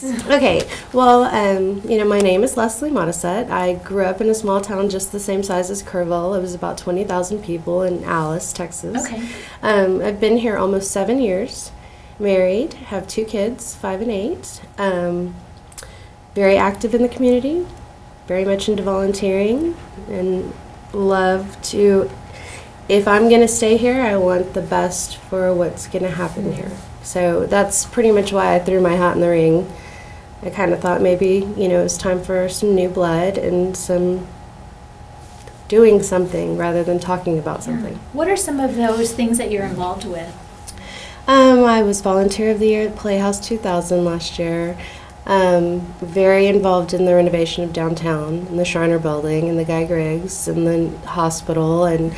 us. Okay, well, my name is Leslie Modisett. I grew up in a small town just the same size as Kerrville. It was about 20,000 people in Alice, Texas. Okay. I've been here almost 7 years, married, have 2 kids, 5 and 8. Very active in the community, very much into volunteering, and love to, if I'm going to stay here, I want the best for what's going to happen here. So that's pretty much why I threw my hat in the ring. I kind of thought maybe, it was time for some new blood and some doing something rather than talking about something. What are some of those things that you're involved with? I was Volunteer of the Year at Playhouse 2000 last year. Very involved in the renovation of downtown, and the Shriner Building, and the Guy Griggs, and the hospital, and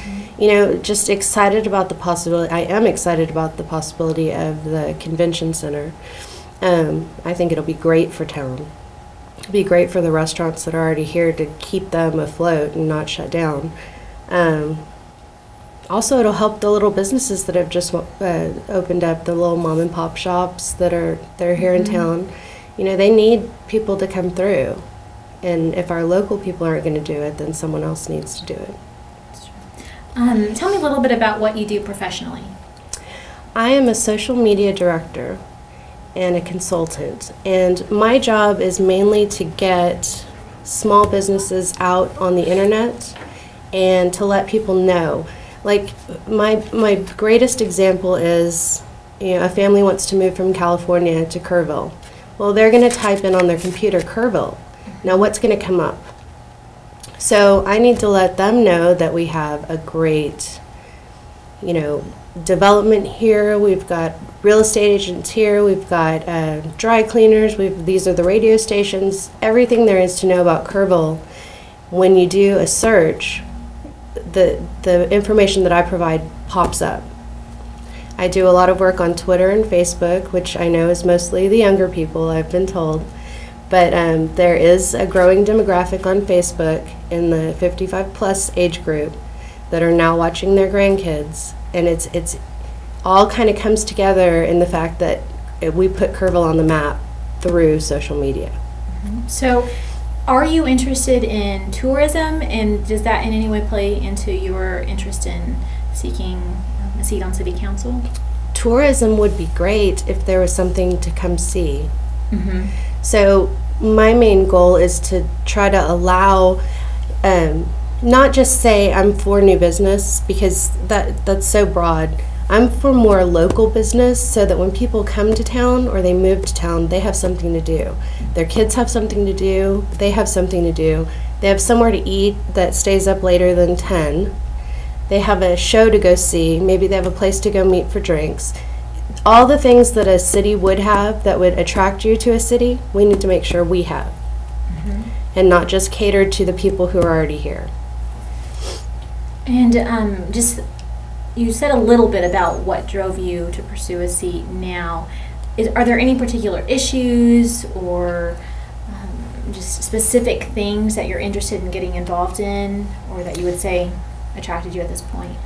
just excited about the possibility. I am excited about the possibility of the convention center. I think it'll be great for town. It'll be great for the restaurants that are already here to keep them afloat and not shut down. Also, it'll help the little businesses that have just opened up, the little mom and pop shops that are here in town. They need people to come through, and if our local people aren't going to do it, then someone else needs to do it. Tell me a little bit about what you do professionally. I am a social media director and a consultant, and my job is mainly to get small businesses out on the internet and to let people know. Like, my greatest example is, a family wants to move from California to Kerrville. Well, they're going to type in on their computer Kerrville. Now, what's going to come up? So I need to let them know that we have a great, development here. We've got real estate agents here. We've got dry cleaners. These are the radio stations. Everything there is to know about Kerrville. When you do a search, the information that I provide pops up. I do a lot of work on Twitter and Facebook, which I know is mostly the younger people, I've been told. But there is a growing demographic on Facebook in the 55-plus age group that are now watching their grandkids. And it's all kind of comes together in the fact that we put Kerrville on the map through social media. So are you interested in tourism, and does that in any way play into your interest in seeking a seat on city council? Tourism would be great if there was something to come see. So my main goal is to try to allow, not just say I'm for new business, because that's so broad. I'm for more local business, so that when people come to town or they move to town, they have something to do. Their kids have something to do, they have something to do, they have somewhere to eat that stays up later than 10. They have a show to go see, maybe they have a place to go meet for drinks. All the things that a city would have that would attract you to a city, we need to make sure we have. And not just catered to the people who are already here. And you said a little bit about what drove you to pursue a seat now. Are there any particular issues or just specific things that you're interested in getting involved in, or that you would say attracted you at this point?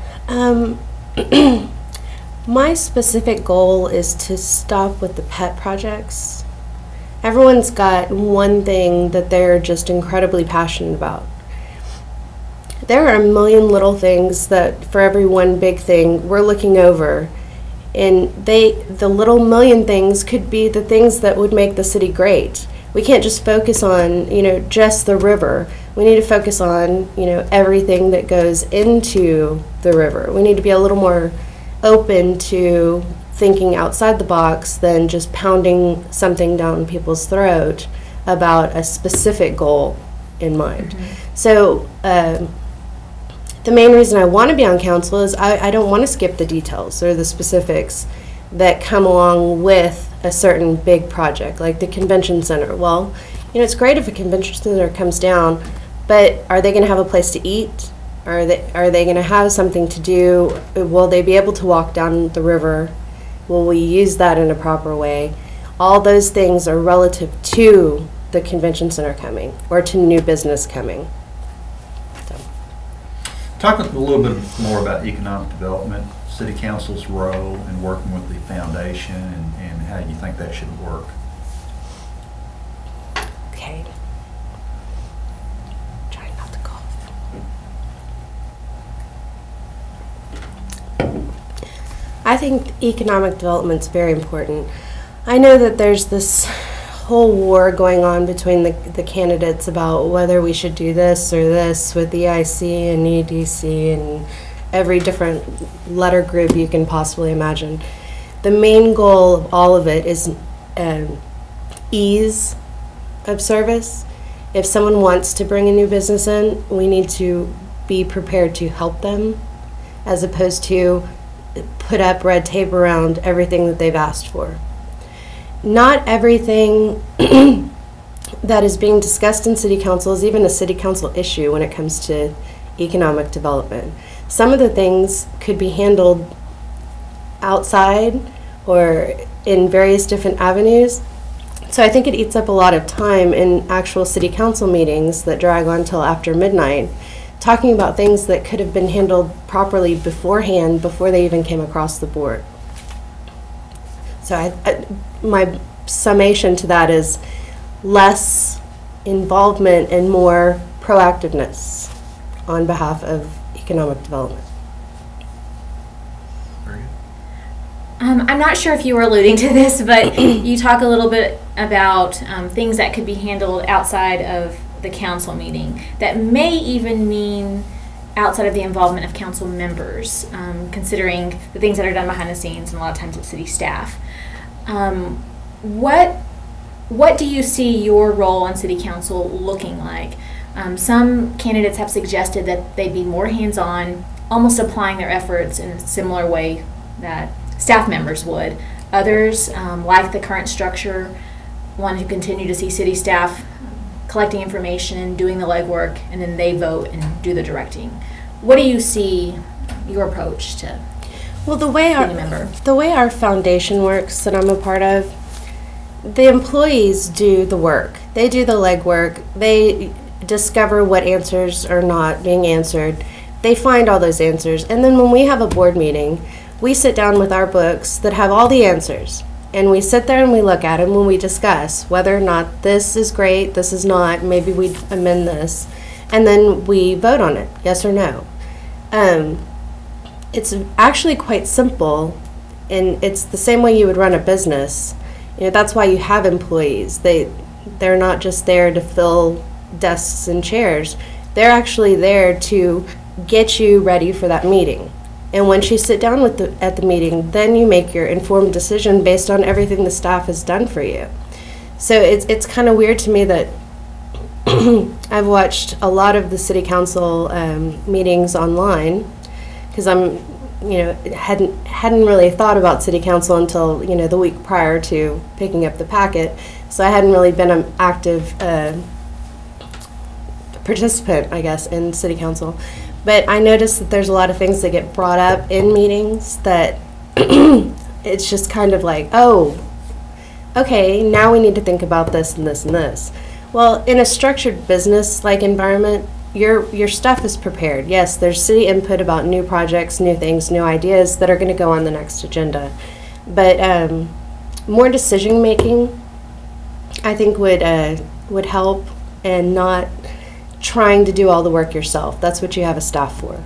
My specific goal is to stop with the pet projects. Everyone's got one thing that they're just incredibly passionate about. There are a million little things that for every one big thing we're looking over, and the little million things could be the things that would make the city great. We can't just focus on, just the river. We need to focus on, everything that goes into the river. We need to be a little more open to thinking outside the box than just pounding something down people's throat about a specific goal in mind. So the main reason I want to be on council is I don't want to skip the details or the specifics that come along with a certain big project like the convention center. Well, it's great if a convention center comes down, but are they going to have a place to eat? Are they going to have something to do? Will they be able to walk down the river? Will we use that in a proper way? All those things are relative to the convention center coming or to new business coming. So. Talk a little bit more about economic development, City Council's role in working with the foundation, and how you think that should work. I think economic development's very important. I know that there's this whole war going on between the candidates about whether we should do this or this with the EIC and EDC and every different letter group you can possibly imagine. The main goal of all of it is ease of service. If someone wants to bring a new business in, we need to be prepared to help them, as opposed to put up red tape around everything that they've asked for. Not everything that is being discussed in City Council is even a City Council issue when it comes to economic development. Some of the things could be handled outside or in various different avenues. So I think it eats up a lot of time in actual City Council meetings that drag on till after midnight, talking about things that could have been handled properly beforehand before they even came across the board. So my summation to that is less involvement and more proactiveness on behalf of economic development. Very good. I'm not sure if you were alluding to this, but you talk a little bit about things that could be handled outside of the council meeting that may even mean outside of the involvement of council members, considering the things that are done behind the scenes and a lot of times with city staff. What do you see your role on City Council looking like? Some candidates have suggested that they'd be more hands-on, almost applying their efforts in a similar way that staff members would. Others, like the current structure, want to continue to see city staff collecting information, doing the legwork, and then they vote and do the directing. What do you see your approach to? Well, the way our foundation works that I'm a part of, the employees do the work. They do the legwork. They discover what answers are not being answered. They find all those answers. And then when we have a board meeting, we sit down with our books that have all the answers. And we sit there and we look at them when we discuss whether or not this is great, this is not, maybe we amend this. And then we vote on it, yes or no. It's actually quite simple, and it's the same way you would run a business. You know, that's why you have employees. They're not just there to fill desks and chairs. They're actually there to get you ready for that meeting. And once you sit down at the meeting, then you make your informed decision based on everything the staff has done for you. So it's kind of weird to me that I've watched a lot of the City Council meetings online, because hadn't really thought about City Council until the week prior to picking up the packet, so I hadn't really been an active participant, I guess, in City Council. But I noticed that there's a lot of things that get brought up in meetings that it's just kind of like, oh, okay, now we need to think about this and this and this. Well, in a structured business-like environment, your stuff is prepared. Yes, there's city input about new projects, new things, new ideas that are going to go on the next agenda. But more decision making, I think, would help, and not trying to do all the work yourself. That's what you have a staff for.